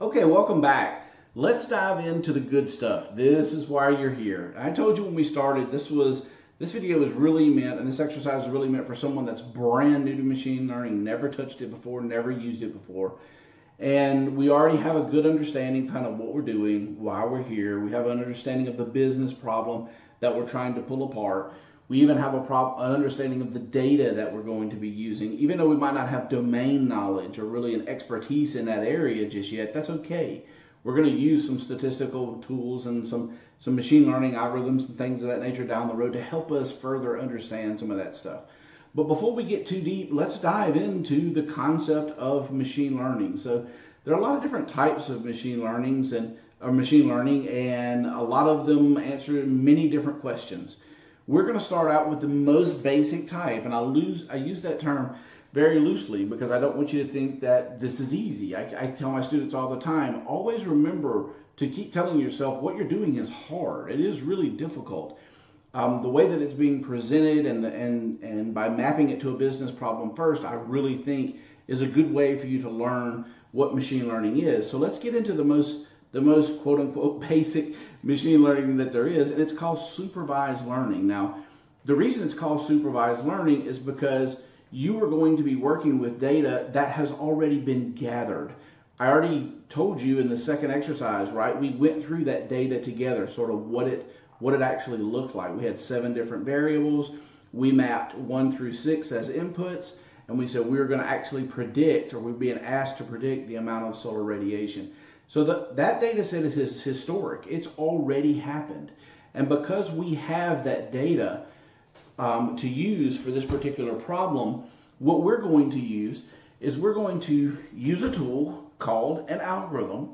Okay, welcome back. Let's dive into the good stuff. This is why you're here. I told you when we started, this video is really meant, and this exercise is really meant for someone that's brand new to machine learning, never touched it before, never used it before. And we already have a good understanding kind of what we're doing, why we're here. We have an understanding of the business problem that we're trying to pull apart. We even have an understanding of the data that we're going to be using. Even though we might not have domain knowledge or really an expertise in that area just yet, that's okay. We're going to use some statistical tools and some machine learning algorithms and things of that nature down the road to help us further understand some of that stuff. But before we get too deep, let's dive into the concept of machine learning. So there are a lot of different types of machine learning, and a lot of them answer many different questions. We're going to start out with the most basic type, and I use that term very loosely because I don't want you to think that this is easy. I tell my students all the time, always remember to keep telling yourself what you're doing is hard. It is really difficult. The way that it's being presented and by mapping it to a business problem first, I really think is a good way for you to learn what machine learning is. So let's get into the most quote unquote basic machine learning that there is, and it's called supervised learning. Now, the reason it's called supervised learning is because you are going to be working with data that has already been gathered. I already told you in the second exercise, right? We went through that data together, sort of what it actually looked like. We had 7 different variables. We mapped 1 through 6 as inputs, and we said we were going to actually predict, or we're being asked to predict the amount of solar radiation. So that data set is historic. It's already happened. And because we have that data to use for this particular problem, what we're going to use is we're going to use a tool called an algorithm,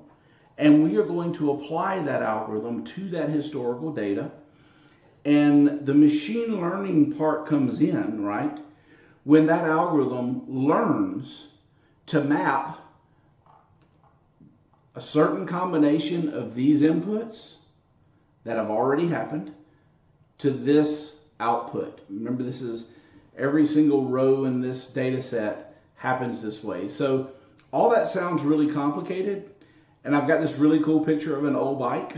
and we are going to apply that algorithm to that historical data. And the machine learning part comes in, right? When that algorithm learns to map a certain combination of these inputs that have already happened to this output. Remember, this is every single row in this data set happens this way. So all that sounds really complicated, and I've got this really cool picture of an old bike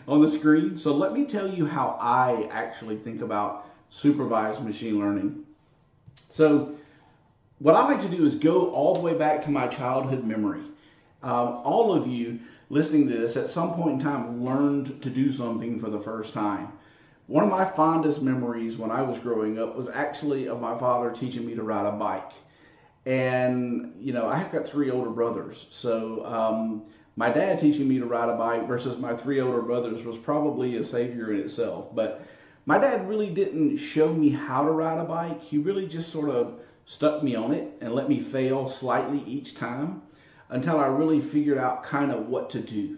on the screen. So let me tell you how I actually think about supervised machine learning. So what I like to do is go all the way back to my childhood memory. All of you listening to this at some point in time learned to do something for the first time. One of my fondest memories when I was growing up was actually of my father teaching me to ride a bike. And, you know, I've got 3 older brothers. So my dad teaching me to ride a bike versus my 3 older brothers was probably a savior in itself. But my dad really didn't show me how to ride a bike. He really just sort of stuck me on it and let me fail slightly each time until I really figured out kind of what to do.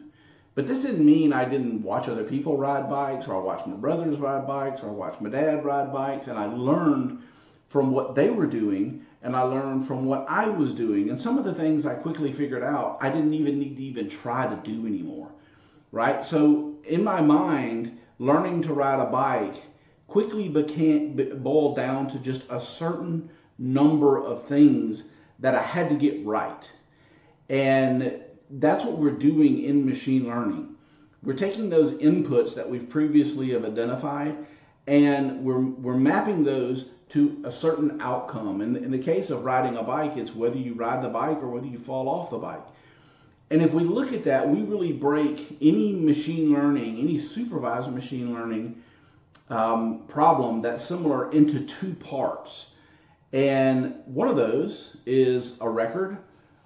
But this didn't mean I didn't watch other people ride bikes, or I watched my brothers ride bikes, or I watched my dad ride bikes, and I learned from what they were doing, and I learned from what I was doing. And some of the things I quickly figured out I didn't even need to even try to do anymore, right? So in my mind, learning to ride a bike quickly boiled down to just a certain number of things that I had to get right. And that's what we're doing in machine learning. We're taking those inputs that we've previously have identified, and we're mapping those to a certain outcome. And in the case of riding a bike, it's whether you ride the bike or whether you fall off the bike. And if we look at that, we really break any machine learning, any supervised machine learning problem that's similar into 2 parts. And one of those is a record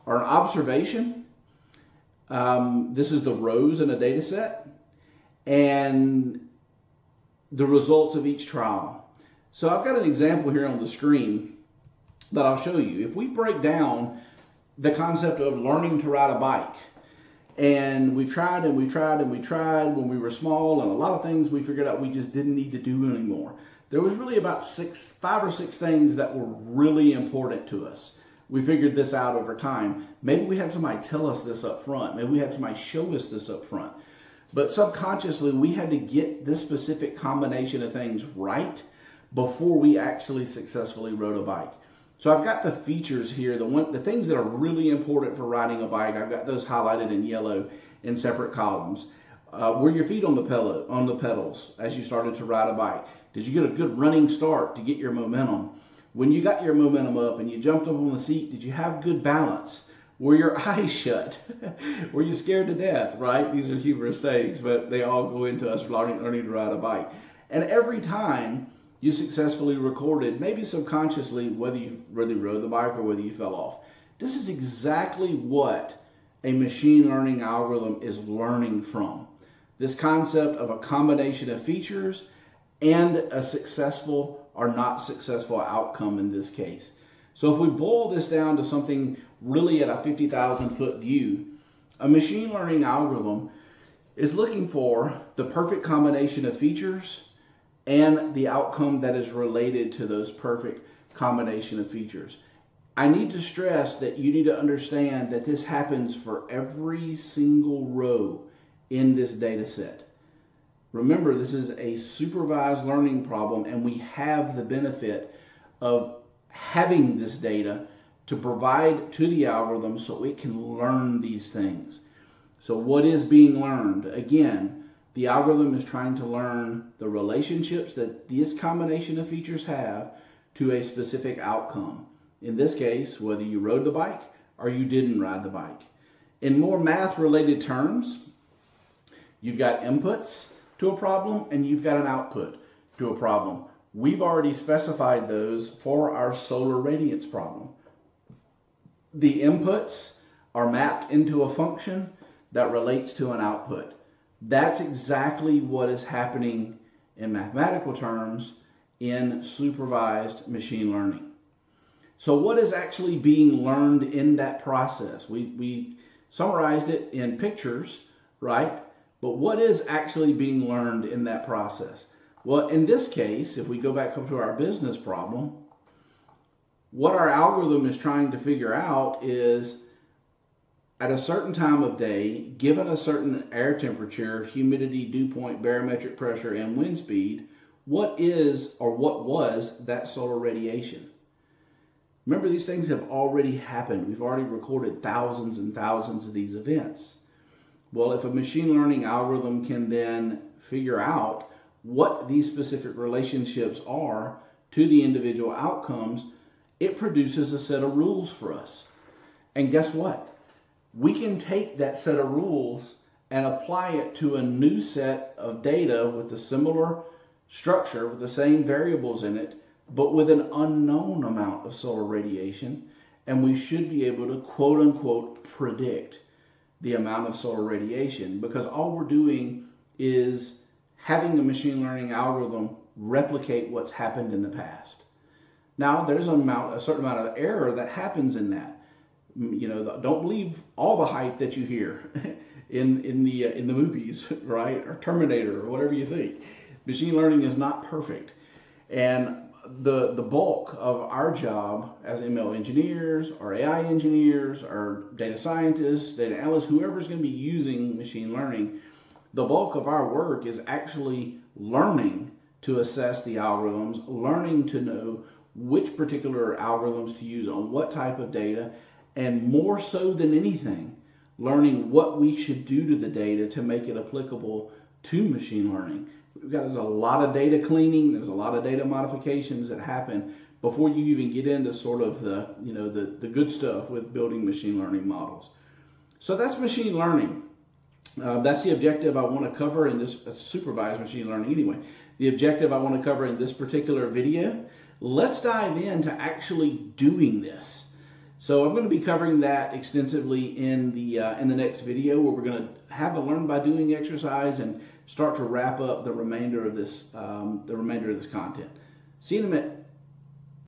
or an observation. This is the rows in a data set and the results of each trial. So I've got an example here on the screen that I'll show you. If we break down the concept of learning to ride a bike, and we tried and we tried and we tried when we were small, and a lot of things we figured out we just didn't need to do anymore. There was really about 5 or 6 things that were really important to us. We figured this out over time. Maybe we had somebody tell us this up front. Maybe we had somebody show us this up front. But subconsciously, we had to get this specific combination of things right before we actually successfully rode a bike. So I've got the features here, the things that are really important for riding a bike. I've got those highlighted in yellow in separate columns. Were your feet on the pedals as you started to ride a bike? Did you get a good running start to get your momentum? When you got your momentum up and you jumped up on the seat, did you have good balance? Were your eyes shut? Were you scared to death, right? These are humorous things, but they all go into us learning to ride a bike. And every time you successfully recorded, maybe subconsciously, whether you really rode the bike or whether you fell off. This is exactly what a machine learning algorithm is learning from. This concept of a combination of features and a successful or not successful outcome in this case. So if we boil this down to something really at a 50,000 foot view, a machine learning algorithm is looking for the perfect combination of features and the outcome that is related to those perfect combination of features. I need to stress that you need to understand that this happens for every single row in this data set. Remember, this is a supervised learning problem, and we have the benefit of having this data to provide to the algorithm so it can learn these things. So what is being learned? Again, the algorithm is trying to learn the relationships that this combination of features have to a specific outcome. In this case, whether you rode the bike or you didn't ride the bike. In more math-related terms, you've got inputs to a problem and you've got an output to a problem. We've already specified those for our solar radiance problem. The inputs are mapped into a function that relates to an output. That's exactly what is happening in mathematical terms in supervised machine learning. So what is actually being learned in that process? We summarized it in pictures, right? But what is actually being learned in that process? Well, in this case, if we go back up to our business problem, what our algorithm is trying to figure out is at a certain time of day, given a certain air temperature, humidity, dew point, barometric pressure, and wind speed, what is or what was that solar radiation? Remember, these things have already happened. We've already recorded thousands and thousands of these events. Well, if a machine learning algorithm can then figure out what these specific relationships are to the individual outcomes, it produces a set of rules for us. And guess what? We can take that set of rules and apply it to a new set of data with a similar structure, with the same variables in it, but with an unknown amount of solar radiation, and we should be able to quote unquote predict the amount of solar radiation, because all we're doing is having a machine learning algorithm replicate what's happened in the past. Now, there's a certain amount of error that happens in that. You know, don't believe all the hype that you hear in the movies, right? Or Terminator, or whatever you think. Machine learning is not perfect, and the bulk of our job as ML engineers, or AI engineers, or data scientists, data analysts, whoever's going to be using machine learning, the bulk of our work is actually learning to assess the algorithms, learning to know which particular algorithms to use on what type of data, and more so than anything, learning what we should do to the data to make it applicable to machine learning. There's a lot of data cleaning, there's a lot of data modifications that happen before you even get into sort of the good stuff with building machine learning models. So that's machine learning. That's the objective I want to cover in this supervised machine learning anyway. The objective I want to cover in this particular video. Let's dive into actually doing this. So I'm going to be covering that extensively in the next video, where we're going to have a learn by doing exercise and start to wrap up the remainder of this content. See you in a minute.